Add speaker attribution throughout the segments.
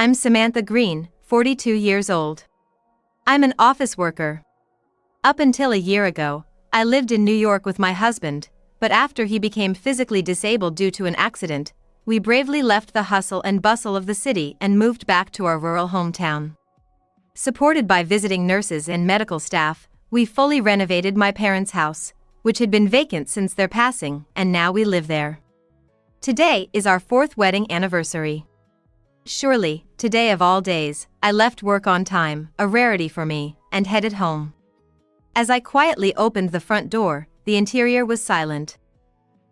Speaker 1: I'm Samantha Green, 42 years old. I'm an office worker. Up until a year ago, I lived in New York with my husband, but after he became physically disabled due to an accident, we bravely left the hustle and bustle of the city and moved back to our rural hometown. Supported by visiting nurses and medical staff, we fully renovated my parents' house, which had been vacant since their passing, and now we live there. Today is our 4th wedding anniversary. Surely, today of all days, I left work on time, a rarity for me, and headed home. As I quietly opened the front door, the interior was silent.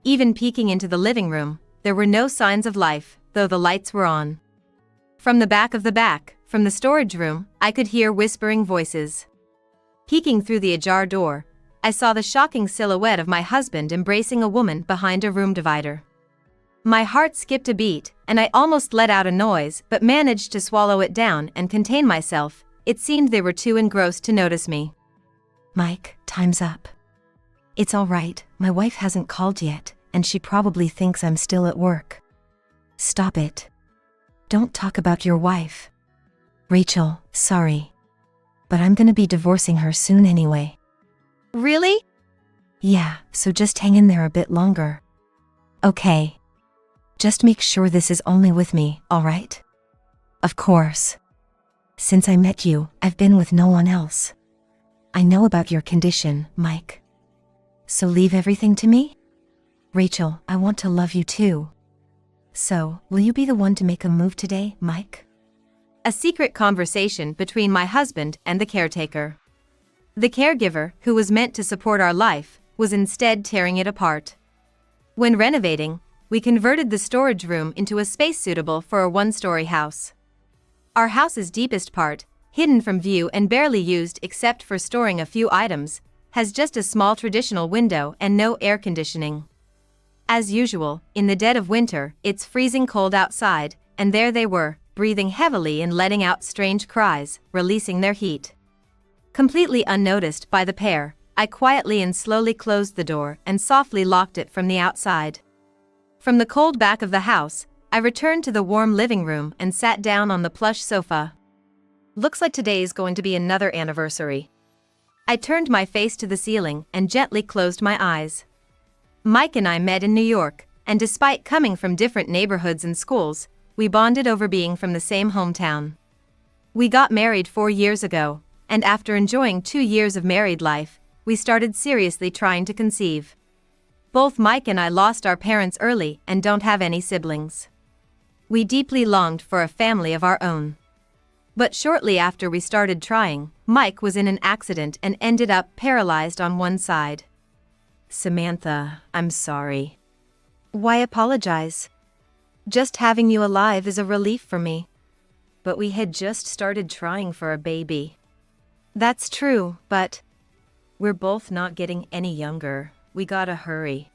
Speaker 1: Even peeking into the living room, there were no signs of life, though the lights were on. From the storage room, I could hear whispering voices. Peeking through the ajar door, I saw the shocking silhouette of my husband embracing a woman behind a room divider. My heart skipped a beat, and I almost let out a noise but managed to swallow it down and contain myself. It seemed they were too engrossed to notice me.
Speaker 2: Mike, time's up. It's all right, my wife hasn't called yet, and she probably thinks I'm still at work. Stop it. Don't talk about your wife. Rachel, sorry. But I'm gonna be divorcing her soon anyway.
Speaker 1: Really?
Speaker 2: Yeah, so just hang in there a bit longer. Okay. Just make sure this is only with me, alright? Of course. Since I met you, I've been with no one else. I know about your condition, Mike. So leave everything to me? Rachel, I want to love you too. So, will you be the one to make a move today, Mike?
Speaker 1: A secret conversation between my husband and the caretaker. The caregiver, who was meant to support our life, was instead tearing it apart. When renovating, we converted the storage room into a space suitable for a 1-story house. Our house's deepest part, hidden from view and barely used except for storing a few items, has just a small traditional window and no air conditioning. As usual, in the dead of winter, it's freezing cold outside, and there they were, breathing heavily and letting out strange cries, releasing their heat. Completely unnoticed by the pair, I quietly and slowly closed the door and softly locked it from the outside. From the cold back of the house, I returned to the warm living room and sat down on the plush sofa. Looks like today is going to be another anniversary. I turned my face to the ceiling and gently closed my eyes. Mike and I met in New York, and despite coming from different neighborhoods and schools, we bonded over being from the same hometown. We got married 4 years ago, and after enjoying 2 years of married life, we started seriously trying to conceive. Both Mike and I lost our parents early and don't have any siblings. We deeply longed for a family of our own. But shortly after we started trying, Mike was in an accident and ended up paralyzed on one side.
Speaker 2: Samantha, I'm sorry.
Speaker 1: Why apologize? Just having you alive is a relief for me.
Speaker 2: But we had just started trying for a baby.
Speaker 1: That's true, but
Speaker 2: we're both not getting any younger. We gotta hurry.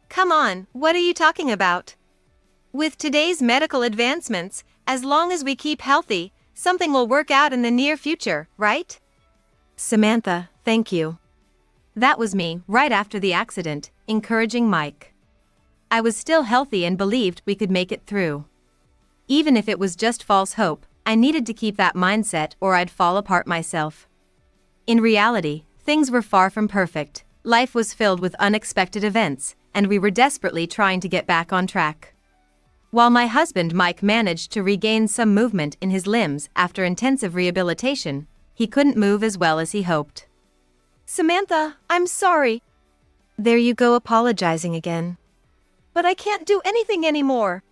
Speaker 1: Come on, what are you talking about? With today's medical advancements, as long as we keep healthy, something will work out in the near future, right?
Speaker 2: Samantha, thank you.
Speaker 1: That was me, right after the accident, encouraging Mike. I was still healthy and believed we could make it through. Even if it was just false hope, I needed to keep that mindset or I'd fall apart myself. In reality, things were far from perfect. Life was filled with unexpected events, and we were desperately trying to get back on track. While my husband Mike managed to regain some movement in his limbs after intensive rehabilitation, he couldn't move as well as he hoped.
Speaker 2: Samantha, I'm sorry.
Speaker 1: There you go apologizing again.
Speaker 2: But I can't do anything anymore.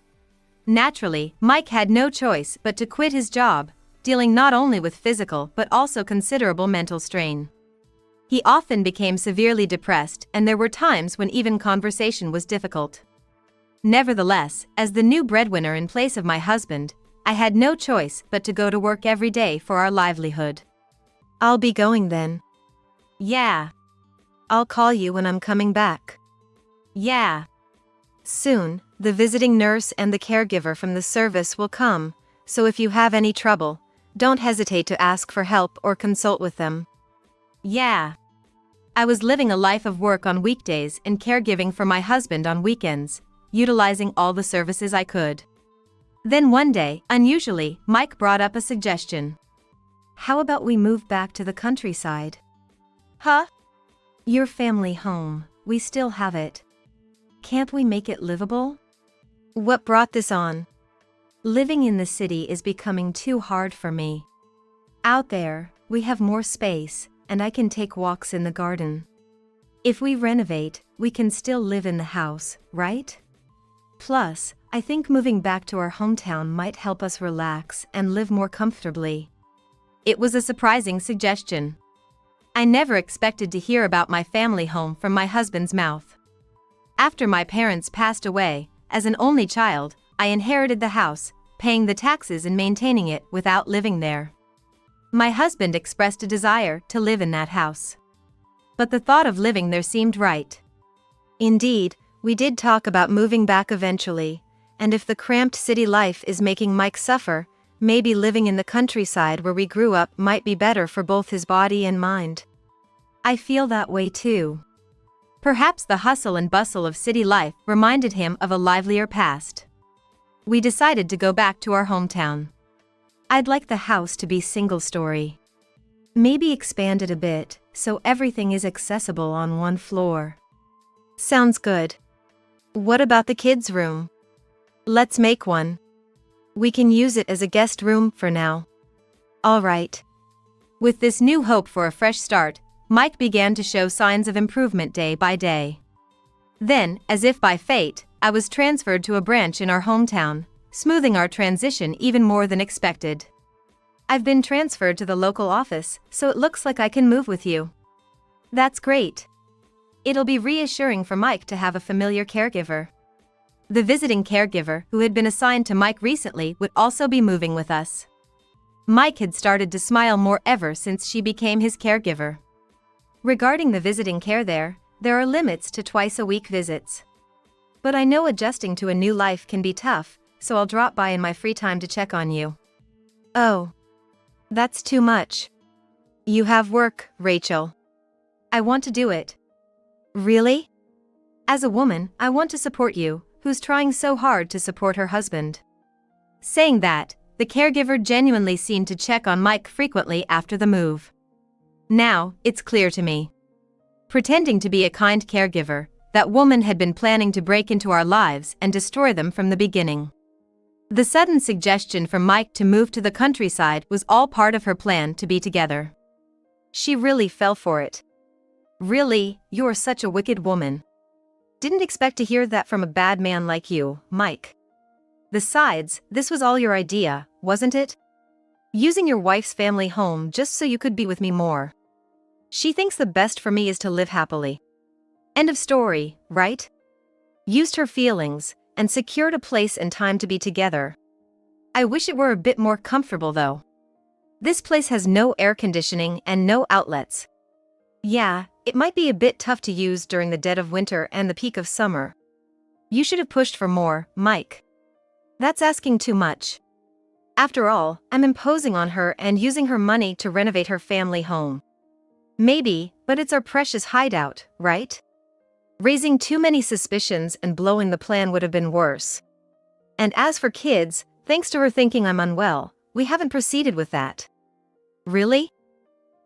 Speaker 1: Naturally, Mike had no choice but to quit his job, dealing not only with physical but also considerable mental strain. He often became severely depressed, and there were times when even conversation was difficult. Nevertheless, as the new breadwinner in place of my husband, I had no choice but to go to work every day for our livelihood.
Speaker 2: I'll be going then.
Speaker 1: Yeah.
Speaker 2: I'll call you when I'm coming back.
Speaker 1: Yeah.
Speaker 2: Soon, the visiting nurse and the caregiver from the service will come, so if you have any trouble, don't hesitate to ask for help or consult with them.
Speaker 1: Yeah. I was living a life of work on weekdays and caregiving for my husband on weekends, utilizing all the services I could. Then one day, unusually, Mike brought up a suggestion.
Speaker 2: How about we move back to the countryside?
Speaker 1: Huh?
Speaker 2: Your family home, we still have it. Can't we make it livable?
Speaker 1: What brought this on?
Speaker 2: Living in the city is becoming too hard for me. Out there, we have more space, and I can take walks in the garden. If we renovate, we can still live in the house, right? Plus, I think moving back to our hometown might help us relax and live more comfortably.
Speaker 1: It was a surprising suggestion. I never expected to hear about my family home from my husband's mouth. After my parents passed away, as an only child, I inherited the house, paying the taxes and maintaining it without living there. My husband expressed a desire to live in that house. But the thought of living there seemed right.
Speaker 2: Indeed, we did talk about moving back eventually, and if the cramped city life is making Mike suffer, maybe living in the countryside where we grew up might be better for both his body and mind.
Speaker 1: I feel that way too. Perhaps the hustle and bustle of city life reminded him of a livelier past. We decided to go back to our hometown.
Speaker 2: I'd like the house to be single-story. Maybe expand it a bit, so everything is accessible on one floor.
Speaker 1: Sounds good. What about the kids' room? Let's make one. We can use it as a guest room for now.
Speaker 2: All right.
Speaker 1: With this new hope for a fresh start, Mike began to show signs of improvement day by day. Then, as if by fate, I was transferred to a branch in our hometown, smoothing our transition even more than expected. I've been transferred to the local office, so it looks like I can move with you.
Speaker 2: That's great.
Speaker 1: It'll be reassuring for Mike to have a familiar caregiver. The visiting caregiver who had been assigned to Mike recently would also be moving with us. Mike had started to smile more ever since she became his caregiver. Regarding the visiting care there are limits to twice-a-week visits. But I know adjusting to a new life can be tough, so I'll drop by in my free time to check on you.
Speaker 2: Oh. That's too much.
Speaker 1: You have work, Rachel. I want to do it.
Speaker 2: Really?
Speaker 1: As a woman, I want to support you, who's trying so hard to support her husband. Saying that, the caregiver genuinely seemed to check on Mike frequently after the move. Now, it's clear to me. Pretending to be a kind caregiver, that woman had been planning to break into our lives and destroy them from the beginning. The sudden suggestion from Mike to move to the countryside was all part of her plan to be together. She really fell for it. Really, you're such a wicked woman. Didn't expect to hear that from a bad man like you, Mike. Besides, this was all your idea, wasn't it? Using your wife's family home just so you could be with me more. She thinks the best for me is to live happily. End of story, right? Used her feelings, and secured a place and time to be together. I wish it were a bit more comfortable though. This place has no air conditioning and no outlets. Yeah, it might be a bit tough to use during the dead of winter and the peak of summer. You should have pushed for more, Mike. That's asking too much. After all, I'm imposing on her and using her money to renovate her family home. Maybe, but it's our precious hideout, right? Raising too many suspicions and blowing the plan would have been worse. And as for kids, thanks to her thinking I'm unwell, we haven't proceeded with that. Really?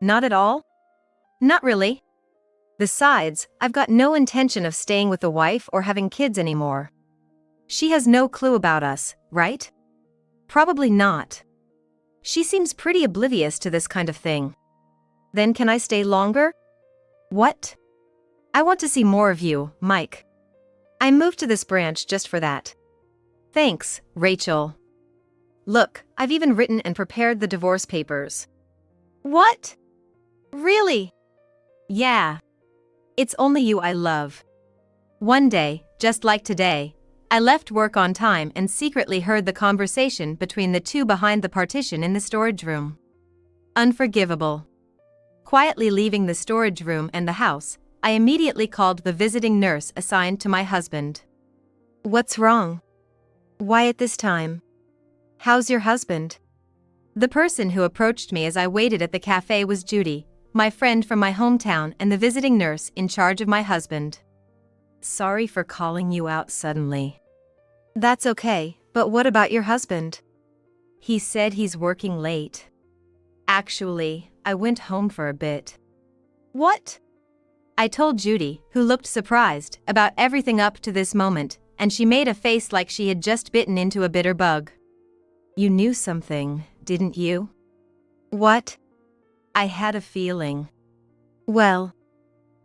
Speaker 1: Not at all? Not really. Besides, I've got no intention of staying with the wife or having kids anymore. She has no clue about us, right? Probably not. She seems pretty oblivious to this kind of thing. Then can I stay longer? What? I want to see more of you, Mike. I moved to this branch just for that. Thanks, Rachel. Look, I've even written and prepared the divorce papers. What? Really? Yeah. It's only you I love. One day, just like today, I left work on time and secretly heard the conversation between the two behind the partition in the storage room. Unforgivable. Quietly leaving the storage room and the house, I immediately called the visiting nurse assigned to my husband. What's wrong? Why at this time? How's your husband? The person who approached me as I waited at the cafe was Judy, my friend from my hometown and the visiting nurse in charge of my husband. Sorry for calling you out suddenly. That's okay,
Speaker 2: But what about your husband?
Speaker 1: He said he's working late. Actually, I went home for a bit.
Speaker 2: What?
Speaker 1: I told Judy, who looked surprised about everything up to this moment, and she made a face like she had just bitten into a bitter bug. You knew something, didn't you?
Speaker 2: What?
Speaker 1: I had a feeling.
Speaker 2: Well.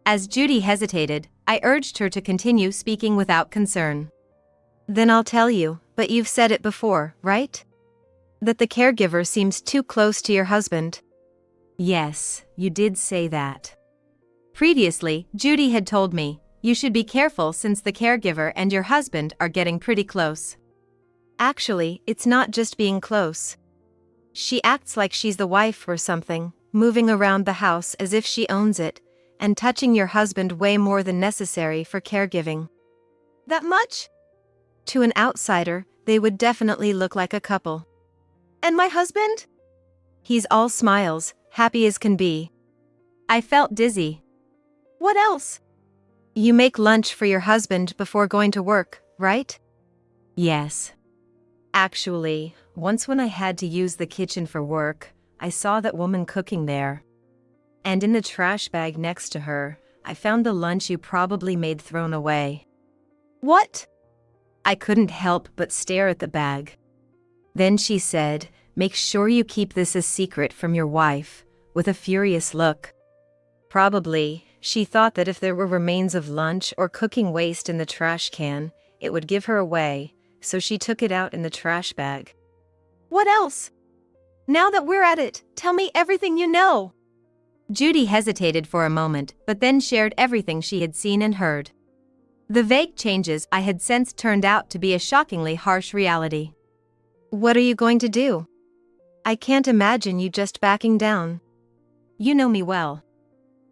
Speaker 1: As Judy hesitated, I urged her to continue speaking without concern.
Speaker 2: Then I'll tell you, but you've said it before, right? That the caregiver seems too close to your husband.
Speaker 1: Yes, you did say that. Previously, Judy had told me, you should be careful since the caregiver and your husband are getting pretty close.
Speaker 2: Actually, it's not just being close. She acts like she's the wife or something, moving around the house as if she owns it, and touching your husband way more than necessary for caregiving.
Speaker 1: That much?
Speaker 2: To an outsider, they would definitely look like a couple.
Speaker 1: And my husband?
Speaker 2: He's all smiles, happy as can be.
Speaker 1: I felt dizzy. What else?
Speaker 2: You make lunch for your husband before going to work, right?
Speaker 1: Yes. Actually, once when I had to use the kitchen for work, I saw that woman cooking there. And in the trash bag next to her, I found the lunch you probably made thrown away.
Speaker 2: What?
Speaker 1: I couldn't help but stare at the bag. Then she said, "Make sure you keep this a secret from your wife," with a furious look. Probably, she thought that if there were remains of lunch or cooking waste in the trash can, it would give her away, so she took it out in the trash bag.
Speaker 2: What else? Now that we're at it, tell me everything you know.
Speaker 1: Judy hesitated for a moment, but then shared everything she had seen and heard. The vague changes I had sensed turned out to be a shockingly harsh reality.
Speaker 2: What are you going to do? I can't imagine you just backing down.
Speaker 1: You know me well.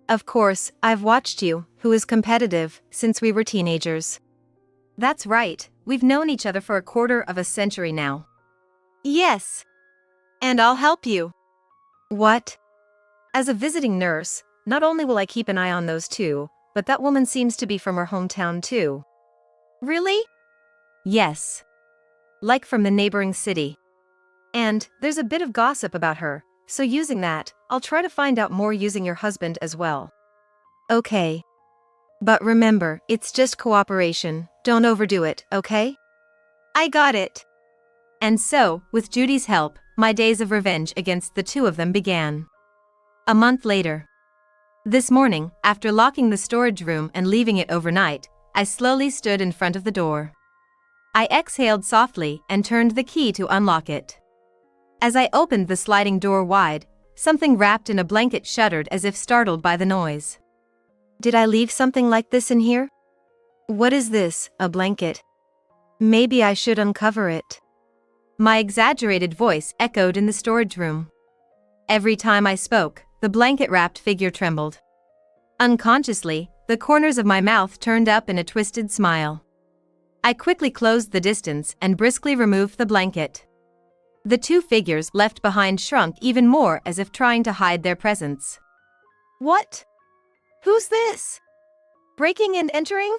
Speaker 2: Of course, I've watched you, who is competitive, since we were teenagers.
Speaker 1: That's right, we've known each other for a quarter of a century now.
Speaker 2: Yes. And I'll help you. What?
Speaker 1: As a visiting nurse, not only will I keep an eye on those two, but that woman seems to be from her hometown too.
Speaker 2: Really?
Speaker 1: Yes. Like from the neighboring city. And there's a bit of gossip about her, so using that, I'll try to find out more using your husband as well.
Speaker 2: Okay. But remember, it's just cooperation, don't overdo it, okay?
Speaker 1: I got it. And so, with Judy's help, my days of revenge against the two of them began. A month later. This morning, after locking the storage room and leaving it overnight, I slowly stood in front of the door. I exhaled softly and turned the key to unlock it. As I opened the sliding door wide, something wrapped in a blanket shuddered as if startled by the noise.
Speaker 2: Did I leave something like this in here? What is this, a blanket? Maybe I should uncover it.
Speaker 1: My exaggerated voice echoed in the storage room. Every time I spoke, the blanket-wrapped figure trembled. Unconsciously, the corners of my mouth turned up in a twisted smile. I quickly closed the distance and briskly removed the blanket. The two figures left behind shrunk even more as if trying to hide their presence.
Speaker 2: What? Who's this? Breaking and entering?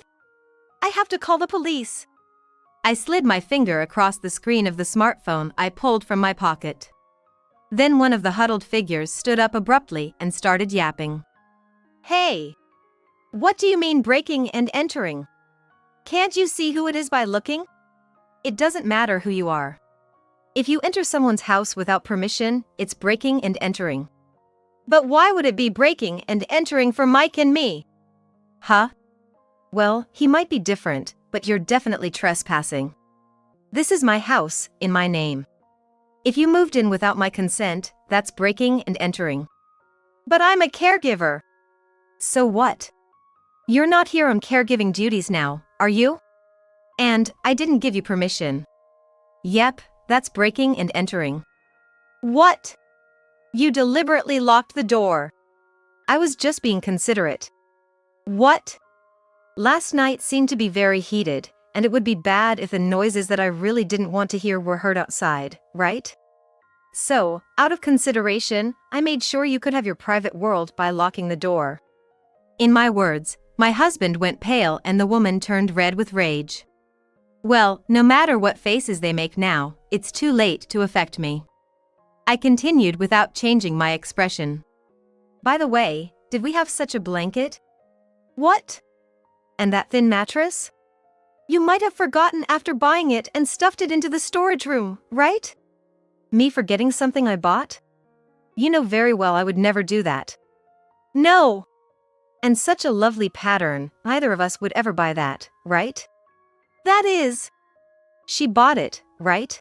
Speaker 2: I have to call the police.
Speaker 1: I slid my finger across the screen of the smartphone I pulled from my pocket. Then one of the huddled figures stood up abruptly and started yapping.
Speaker 2: Hey! What do you mean breaking and entering? Can't you see who it is by looking?
Speaker 1: It doesn't matter who you are.
Speaker 2: If you enter someone's house without permission, it's breaking and entering.
Speaker 1: But why would it be breaking and entering for Mike and me?
Speaker 2: Huh?
Speaker 1: Well, he might be different, but you're definitely trespassing. This is my house, in my name. If you moved in without my consent, that's breaking and entering.
Speaker 2: But I'm a caregiver.
Speaker 1: So what? You're not here on caregiving duties now, are you? And I didn't give you permission. Yep, that's breaking and entering.
Speaker 2: What? You deliberately locked the door.
Speaker 1: I was just being considerate.
Speaker 2: What?
Speaker 1: Last night seemed to be very heated, and it would be bad if the noises that I really didn't want to hear were heard outside, right? So, out of consideration, I made sure you could have your private world by locking the door. In my words, my husband went pale and the woman turned red with rage. Well, no matter what faces they make now, it's too late to affect me. I continued without changing my expression. By the way, did we have such a blanket? What? And that thin mattress? You might have forgotten after buying it and stuffed it into the storage room, right? Me forgetting something I bought? You know very well I would never do that. No! And such a lovely pattern, neither of us would ever buy that, right? That is. She bought it, right?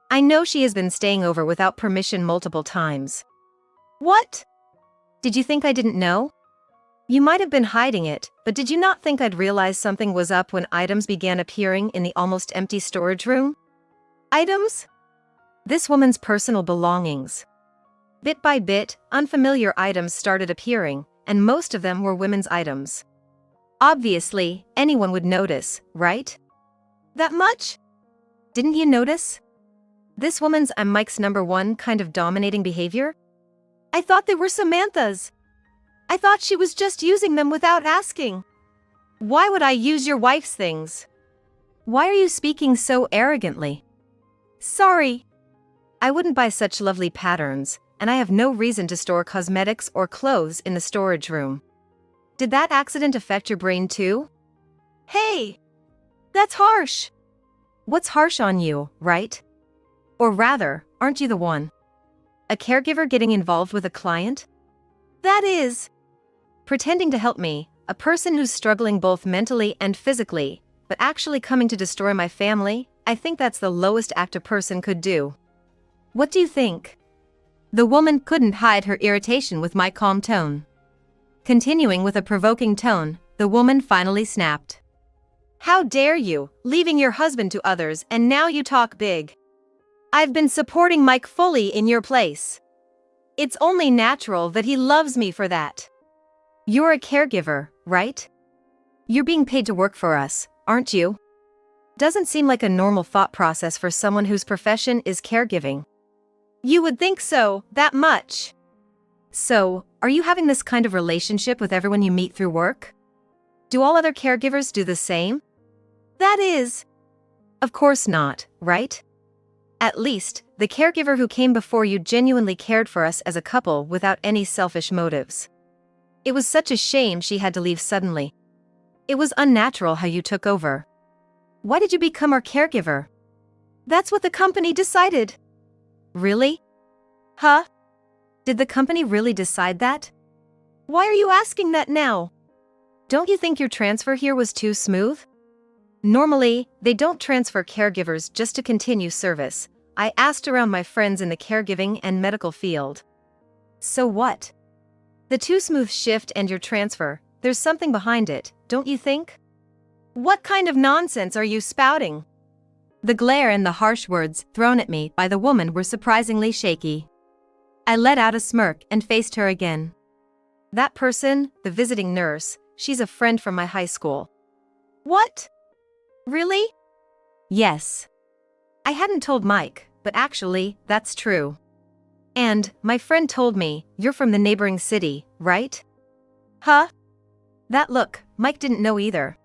Speaker 1: I know she has been staying over without permission multiple times. What? Did you think I didn't know? You might have been hiding it, but did you not think I'd realize something was up when items began appearing in the almost empty storage room? Items? This woman's personal belongings. Bit by bit, unfamiliar items started appearing, and most of them were women's items. Obviously, anyone would notice, right? That much? Didn't you notice? This woman's "I'm Mike's number one" kind of dominating behavior? I thought they were Samantha's. I thought she was just using them without asking. Why would I use your wife's things? Why are you speaking so arrogantly? Sorry. I wouldn't buy such lovely patterns, and I have no reason to store cosmetics or clothes in the storage room. Did that accident affect your brain too? Hey! That's harsh. What's harsh on you, right? Or rather, aren't you the one? A caregiver getting involved with a client? That is. Pretending to help me, a person who's struggling both mentally and physically, but actually coming to destroy my family. I think that's the lowest act a person could do. What do you think? The woman couldn't hide her irritation with my calm tone. Continuing with a provoking tone, the woman finally snapped. How dare you, leaving your husband to others, and now you talk big. I've been supporting Mike fully in your place. It's only natural that he loves me for that. You're a caregiver, right? You're being paid to work for us, aren't you? Doesn't seem like a normal thought process for someone whose profession is caregiving. You would think so, that much. So, are you having this kind of relationship with everyone you meet through work? Do all other caregivers do the same? That is. Of course not, right? At least, the caregiver who came before you genuinely cared for us as a couple without any selfish motives. It was such a shame she had to leave suddenly. It was unnatural how you took over. Why did you become our caregiver? That's what the company decided. Really? Huh? Did the company really decide that? Why are you asking that now? Don't you think your transfer here was too smooth? Normally, they don't transfer caregivers just to continue service. I asked around my friends in the caregiving and medical field. So what? The too smooth shift and your transfer, there's something behind it, don't you think? What kind of nonsense are you spouting? The glare and the harsh words thrown at me by the woman were surprisingly shaky. I let out a smirk and faced her again. That person, the visiting nurse, she's a friend from my high school. What? Really? Yes. I hadn't told Mike, but actually, that's true. And, my friend told me, you're from the neighboring city, right? Huh? That look, Mike didn't know either.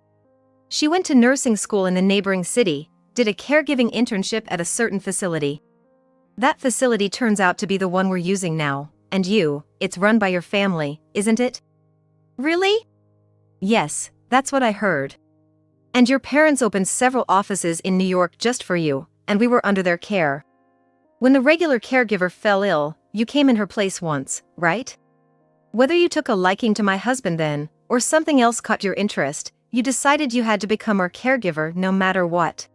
Speaker 1: She went to nursing school in the neighboring city, did a caregiving internship at a certain facility. That facility turns out to be the one we're using now, and it's run by your family, isn't it? Really? Yes, that's what I heard. And your parents opened several offices in New York just for you, and we were under their care. When the regular caregiver fell ill, you came in her place once, right? Whether you took a liking to my husband then, or something else caught your interest, you decided you had to become our caregiver no matter what.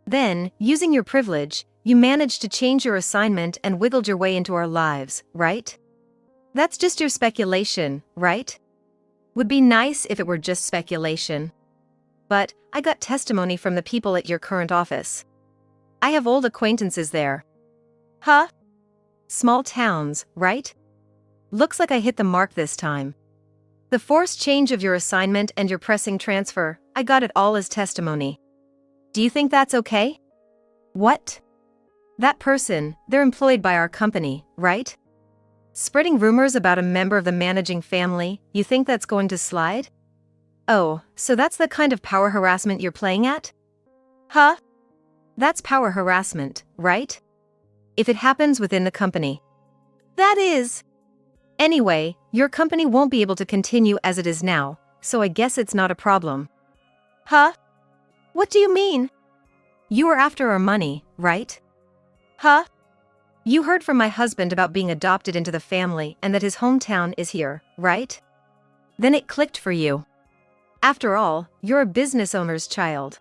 Speaker 1: Then, using your privilege, you managed to change your assignment and wiggled your way into our lives, right? That's just your speculation, right? Would be nice if it were just speculation. But, I got testimony from the people at your current office. I have old acquaintances there. Huh? Small towns, right? Looks like I hit the mark this time. The forced change of your assignment and your pressing transfer, I got it all as testimony. Do you think that's okay? What? That person, they're employed by our company, right? Spreading rumors about a member of the managing family, you think that's going to slide? Oh, so that's the kind of power harassment you're playing at? Huh? That's power harassment, right? If it happens within the company. That is. Anyway, your company won't be able to continue as it is now, so I guess it's not a problem. Huh? What do you mean? You were after our money, right? Huh? You heard from my husband about being adopted into the family and that his hometown is here, right? Then it clicked for you. After all, you're a business owner's child.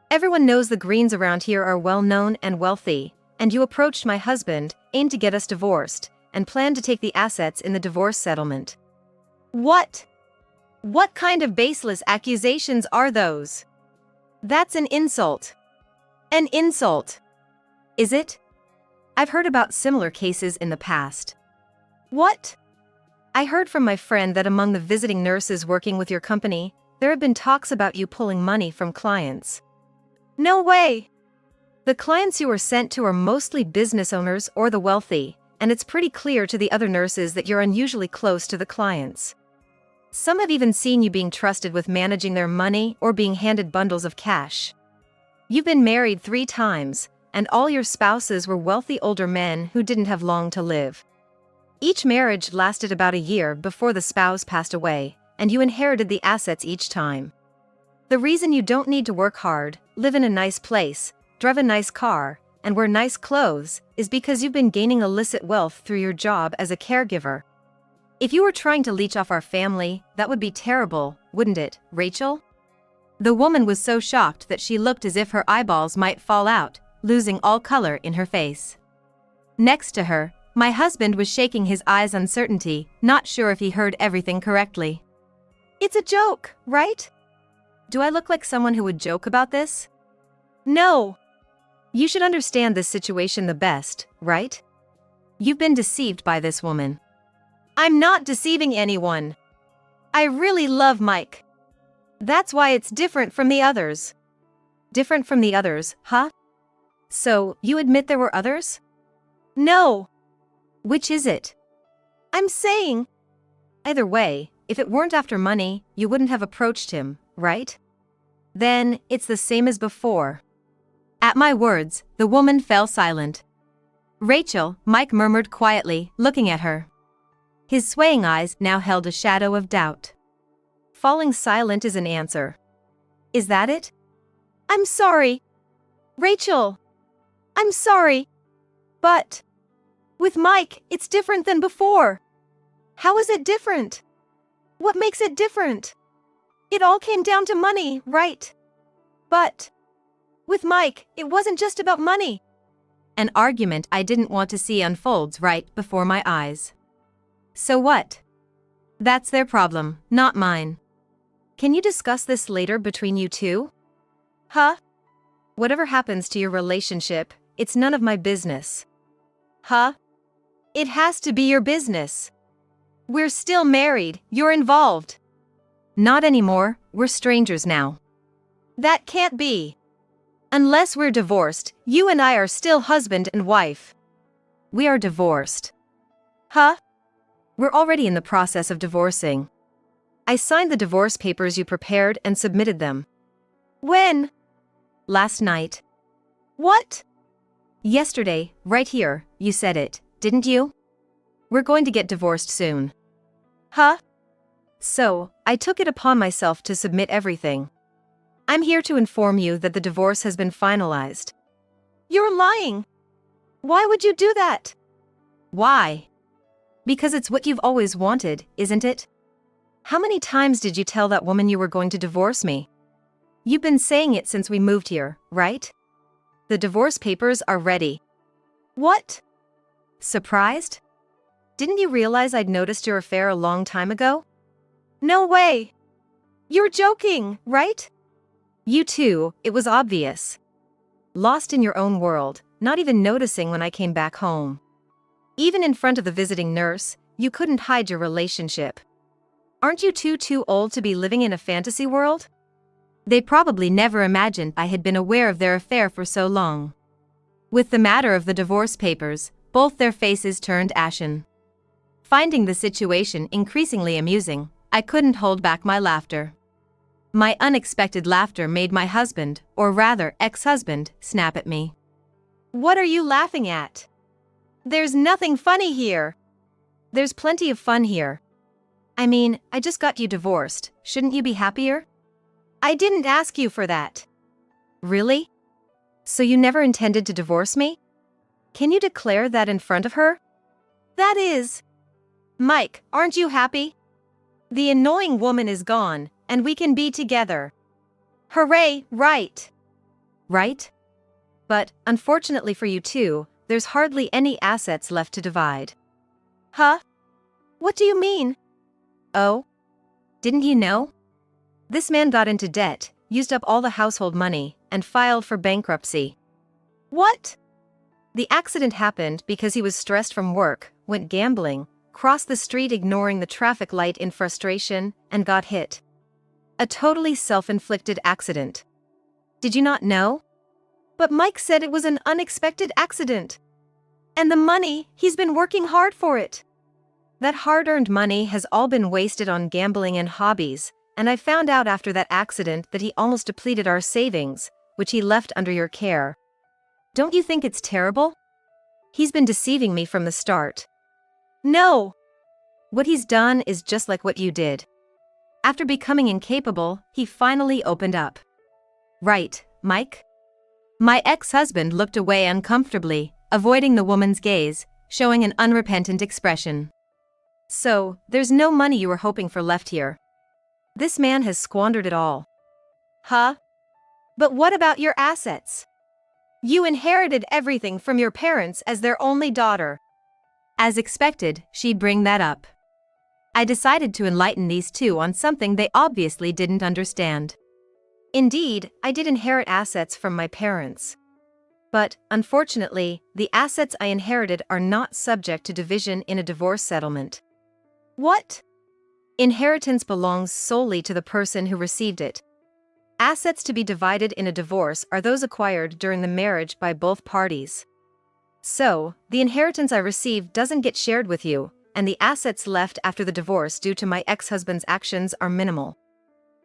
Speaker 1: Everyone knows the Greens around here are well known and wealthy, and you approached my husband, aimed to get us divorced, and planned to take the assets in the divorce settlement. What? What kind of baseless accusations are those? That's an insult. An insult. Is it? I've heard about similar cases in the past. What? I heard from my friend that among the visiting nurses working with your company, there have been talks about you pulling money from clients. No way! The clients you were sent to are mostly business owners or the wealthy, and it's pretty clear to the other nurses that you're unusually close to the clients. Some have even seen you being trusted with managing their money or being handed bundles of cash. You've been married 3 times, and all your spouses were wealthy older men who didn't have long to live. Each marriage lasted about a year before the spouse passed away, and you inherited the assets each time. The reason you don't need to work hard, live in a nice place, drive a nice car, and wear nice clothes is because you've been gaining illicit wealth through your job as a caregiver. If you were trying to leech off our family, that would be terrible, wouldn't it, Rachel? The woman was so shocked that she looked as if her eyeballs might fall out, losing all color in her face. Next to her, my husband was shaking his eyes uncertainty, not sure if he heard everything correctly. It's a joke, right? Do I look like someone who would joke about this? No. You should understand this situation the best, right? You've been deceived by this woman. I'm not deceiving anyone. I really love Mike. That's why it's different from the others. Different from the others, huh? So, you admit there were others? No. Which is it? I'm saying. Either way, if it weren't after money, you wouldn't have approached him, right? Then, it's the same as before. At my words, the woman fell silent. Rachel, Mike murmured quietly, looking at her. His swaying eyes now held a shadow of doubt. Falling silent is an answer. Is that it? I'm sorry. Rachel. I'm sorry. But with Mike, it's different than before. How is it different? What makes it different? It all came down to money, right? But with Mike, it wasn't just about money. An argument I didn't want to see unfolds right before my eyes. So what? That's their problem, not mine. Can you discuss this later between you two? Huh? Whatever happens to your relationship, it's none of my business. Huh? It has to be your business. We're still married, you're involved. Not anymore, we're strangers now. That can't be. Unless we're divorced, you and I are still husband and wife. We are divorced. Huh? We're already in the process of divorcing. I signed the divorce papers you prepared and submitted them. When? Last night. What? Yesterday, right here, you said it, didn't you? We're going to get divorced soon. Huh? So, I took it upon myself to submit everything. I'm here to inform you that the divorce has been finalized. You're lying. Why would you do that? Why? Because it's what you've always wanted, isn't it? How many times did you tell that woman you were going to divorce me? You've been saying it since we moved here, right? The divorce papers are ready. What? Surprised? Didn't you realize I'd noticed your affair a long time ago? No way. You're joking, right? You too, it was obvious. Lost in your own world, not even noticing when I came back home. Even in front of the visiting nurse, you couldn't hide your relationship. Aren't you too old to be living in a fantasy world? They probably never imagined I had been aware of their affair for so long. With the matter of the divorce papers, both their faces turned ashen. Finding the situation increasingly amusing, I couldn't hold back my laughter. My unexpected laughter made my husband, or rather ex-husband, snap at me. What are you laughing at? There's nothing funny here. There's plenty of fun here. I mean, I just got you divorced, shouldn't you be happier? I didn't ask you for that. Really? So you never intended to divorce me? Can you declare that in front of her? That is. Mike, aren't you happy? The annoying woman is gone, and we can be together. Hooray, right. Right? But, unfortunately for you too, there's hardly any assets left to divide. Huh? What do you mean? Oh? Didn't you know? This man got into debt, used up all the household money, and filed for bankruptcy. What? The accident happened because he was stressed from work, went gambling, crossed the street ignoring the traffic light in frustration, and got hit. A totally self-inflicted accident. Did you not know? But Mike said it was an unexpected accident. And the money, he's been working hard for it. That hard-earned money has all been wasted on gambling and hobbies, and I found out after that accident that he almost depleted our savings, which he left under your care. Don't you think it's terrible? He's been deceiving me from the start. No! What he's done is just like what you did. After becoming incapable, he finally opened up. Right, Mike? My ex-husband looked away uncomfortably, avoiding the woman's gaze, showing an unrepentant expression. So, there's no money you were hoping for left here. This man has squandered it all. Huh? But what about your assets? You inherited everything from your parents as their only daughter. As expected, she'd bring that up. I decided to enlighten these two on something they obviously didn't understand. Indeed, I did inherit assets from my parents. But, unfortunately, the assets I inherited are not subject to division in a divorce settlement. What? Inheritance belongs solely to the person who received it. Assets to be divided in a divorce are those acquired during the marriage by both parties. So, the inheritance I received doesn't get shared with you, and the assets left after the divorce due to my ex-husband's actions are minimal.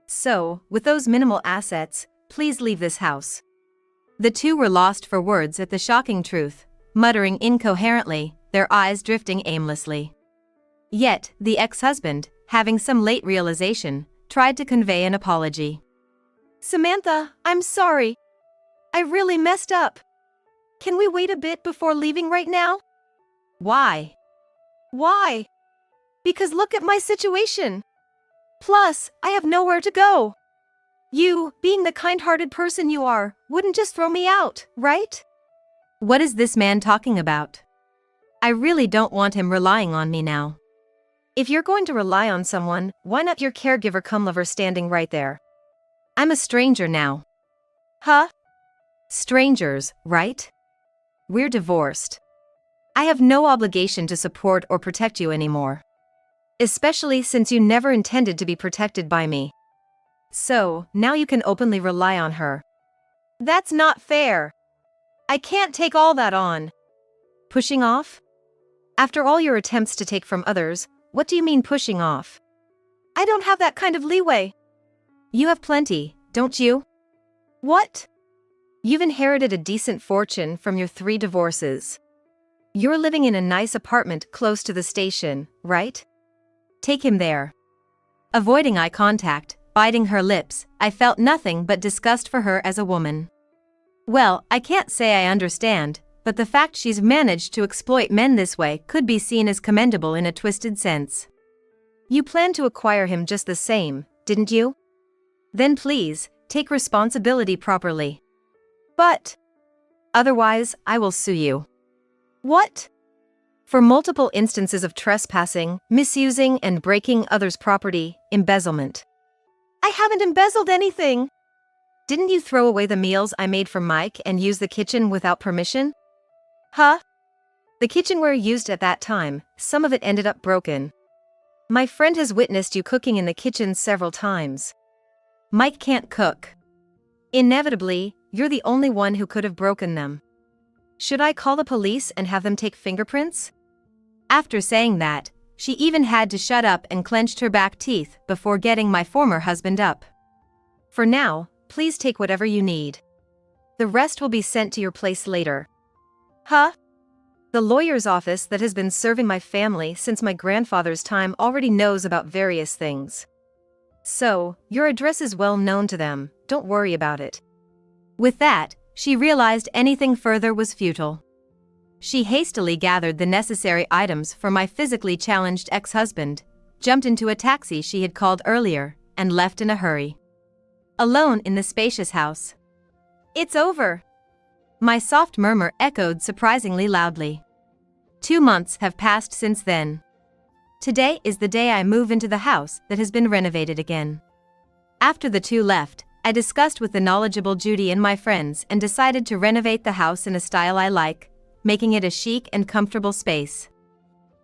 Speaker 1: So, with those minimal assets, please leave this house. The two were lost for words at the shocking truth, muttering incoherently, their eyes drifting aimlessly. Yet, the ex-husband, having some late realization, tried to convey an apology. Samantha, I'm sorry. I really messed up. Can we wait a bit before leaving right now? Why? Why? Because look at my situation. Plus, I have nowhere to go. You, being the kind-hearted person you are, wouldn't just throw me out, right? What is this man talking about? I really don't want him relying on me now. If you're going to rely on someone, why not your caregiver cum lover standing right there? I'm a stranger now. Huh? Strangers, right? We're divorced. I have no obligation to support or protect you anymore. Especially since you never intended to be protected by me. So, now you can openly rely on her. That's not fair. I can't take all that on. Pushing off? After all your attempts to take from others, what do you mean pushing off? I don't have that kind of leeway. You have plenty, don't you? What? You've inherited a decent fortune from your 3 divorces. You're living in a nice apartment close to the station, right? Take him there. Avoiding eye contact, biting her lips, I felt nothing but disgust for her as a woman. Well, I can't say I understand, but the fact she's managed to exploit men this way could be seen as commendable in a twisted sense. You planned to acquire him just the same, didn't you? Then please, take responsibility properly. But otherwise, I will sue you. What? For multiple instances of trespassing, misusing and breaking others' property, embezzlement. I haven't embezzled anything. Didn't you throw away the meals I made for Mike and use the kitchen without permission? Huh? The kitchenware used at that time, some of it ended up broken. My friend has witnessed you cooking in the kitchen several times. Mike can't cook. Inevitably, you're the only one who could have broken them. Should I call the police and have them take fingerprints? After saying that, she even had to shut up and clenched her back teeth before getting my former husband up. For now, please take whatever you need. The rest will be sent to your place later. Huh? The lawyer's office that has been serving my family since my grandfather's time already knows about various things. So, your address is well known to them, don't worry about it. With that, she realized anything further was futile. She hastily gathered the necessary items for my physically challenged ex-husband, jumped into a taxi she had called earlier, and left in a hurry. Alone in the spacious house. It's over. My soft murmur echoed surprisingly loudly. 2 months have passed since then. Today is the day I move into the house that has been renovated again. After the two left, I discussed with the knowledgeable Judy and my friends and decided to renovate the house in a style I like, making it a chic and comfortable space.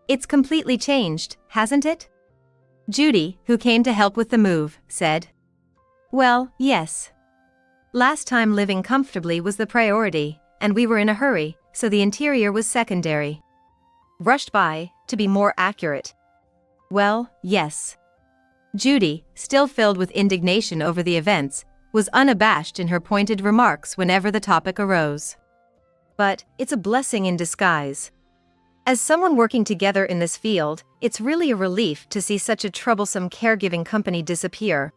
Speaker 1: It's completely changed, hasn't it? Judy, who came to help with the move, said. Well, yes. Last time living comfortably was the priority, and we were in a hurry, so the interior was secondary. Rushed by, to be more accurate. Well, yes. Judy, still filled with indignation over the events, was unabashed in her pointed remarks whenever the topic arose. But, it's a blessing in disguise. As someone working together in this field, it's really a relief to see such a troublesome caregiving company disappear.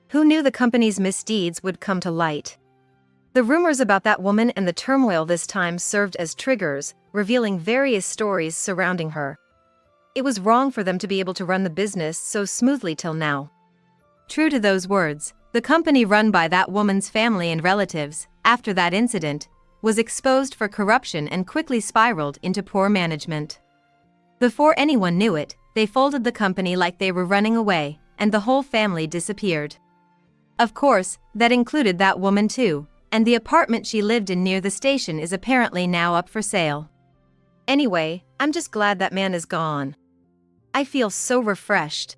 Speaker 1: Who knew the company's misdeeds would come to light? The rumors about that woman and the turmoil this time served as triggers, revealing various stories surrounding her. It was wrong for them to be able to run the business so smoothly till now. True to those words, the company run by that woman's family and relatives, after that incident, was exposed for corruption and quickly spiraled into poor management. Before anyone knew it, they folded the company like they were running away, and the whole family disappeared. Of course, that included that woman too, and the apartment she lived in near the station is apparently now up for sale. Anyway, I'm just glad that man is gone. I feel so refreshed.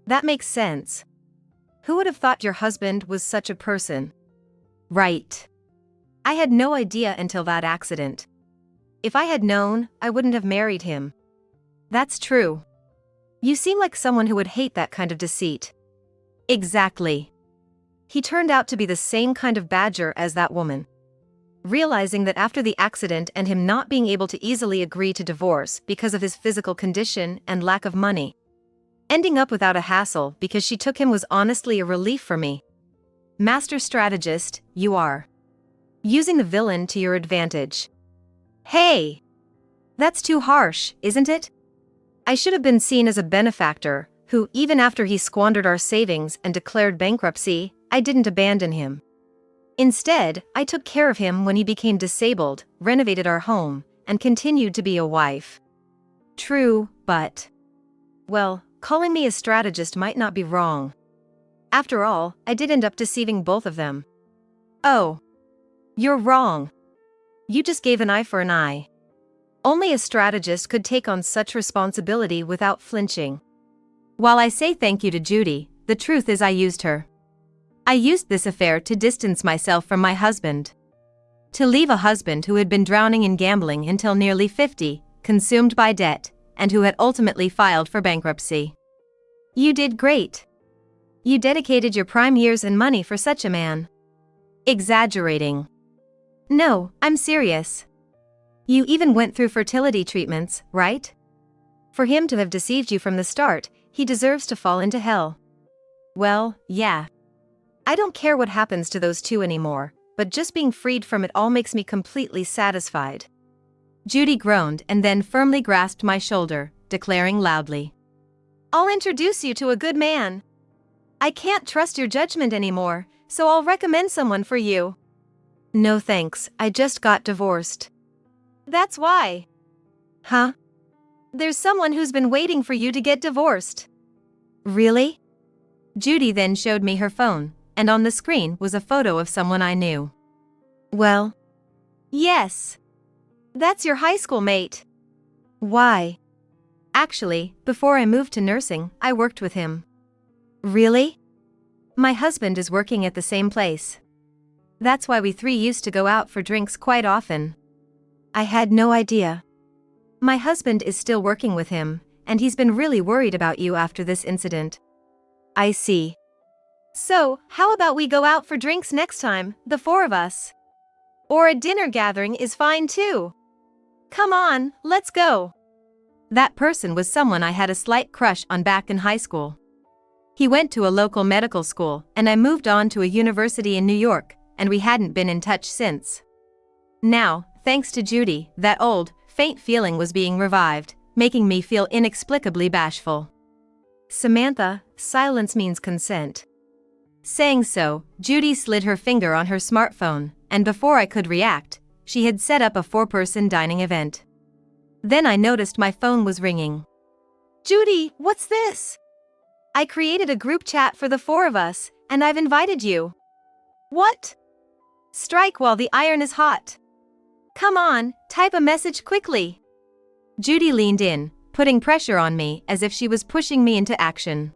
Speaker 1: That makes sense. Who would have thought your husband was such a person? Right. I had no idea until that accident. If I had known, I wouldn't have married him. That's true. You seem like someone who would hate that kind of deceit. Exactly. He turned out to be the same kind of badger as that woman. Realizing that after the accident and him not being able to easily agree to divorce because of his physical condition and lack of money, ending up without a hassle because she took him was honestly a relief for me. Master strategist, you are. Using the villain to your advantage. Hey! That's too harsh, isn't it? I should have been seen as a benefactor, who, even after he squandered our savings and declared bankruptcy, I didn't abandon him. Instead, I took care of him when he became disabled, renovated our home, and continued to be a wife. True, but... well, calling me a strategist might not be wrong. After all, I did end up deceiving both of them. Oh. You're wrong. You just gave an eye for an eye. Only a strategist could take on such responsibility without flinching. While I say thank you to Judy, the truth is I used her. I used this affair to distance myself from my husband. To leave a husband who had been drowning in gambling until nearly 50, consumed by debt, and who had ultimately filed for bankruptcy. You did great. You dedicated your prime years and money for such a man. Exaggerating. No, I'm serious. You even went through fertility treatments, right? For him to have deceived you from the start, he deserves to fall into hell. Well, yeah. I don't care what happens to those two anymore, but just being freed from it all makes me completely satisfied. Judy groaned and then firmly grasped my shoulder, declaring loudly. I'll introduce you to a good man. I can't trust your judgment anymore, so I'll recommend someone for you. No thanks, I just got divorced. That's why. Huh? There's someone who's been waiting for you to get divorced. Really? Judy then showed me her phone, and on the screen was a photo of someone I knew. Well? Yes. That's your high school mate. Why? Actually, before I moved to nursing, I worked with him. Really? My husband is working at the same place. That's why we three used to go out for drinks quite often. I had no idea. My husband is still working with him, and he's been really worried about you after this incident. I see. So, how about we go out for drinks next time, the four of us? Or a dinner gathering is fine too. Come on, let's go. That person was someone I had a slight crush on back in high school. He went to a local medical school, and I moved on to a university in New York, and we hadn't been in touch since. Now, thanks to Judy, that old, faint feeling was being revived, making me feel inexplicably bashful. Samantha, silence means consent. Saying so, Judy slid her finger on her smartphone, and before I could react, she had set up a four-person dining event. Then I noticed my phone was ringing. Judy, what's this? I created a group chat for the four of us, and I've invited you. What? Strike while the iron is hot. Come on, type a message quickly. Judy leaned in, putting pressure on me as if she was pushing me into action.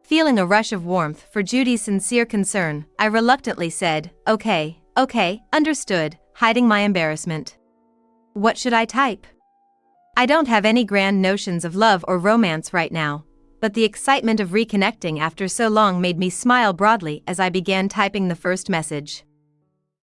Speaker 1: Feeling a rush of warmth for Judy's sincere concern, I reluctantly said, okay, understood, hiding my embarrassment. What should I type? I don't have any grand notions of love or romance right now, but the excitement of reconnecting after so long made me smile broadly as I began typing the first message.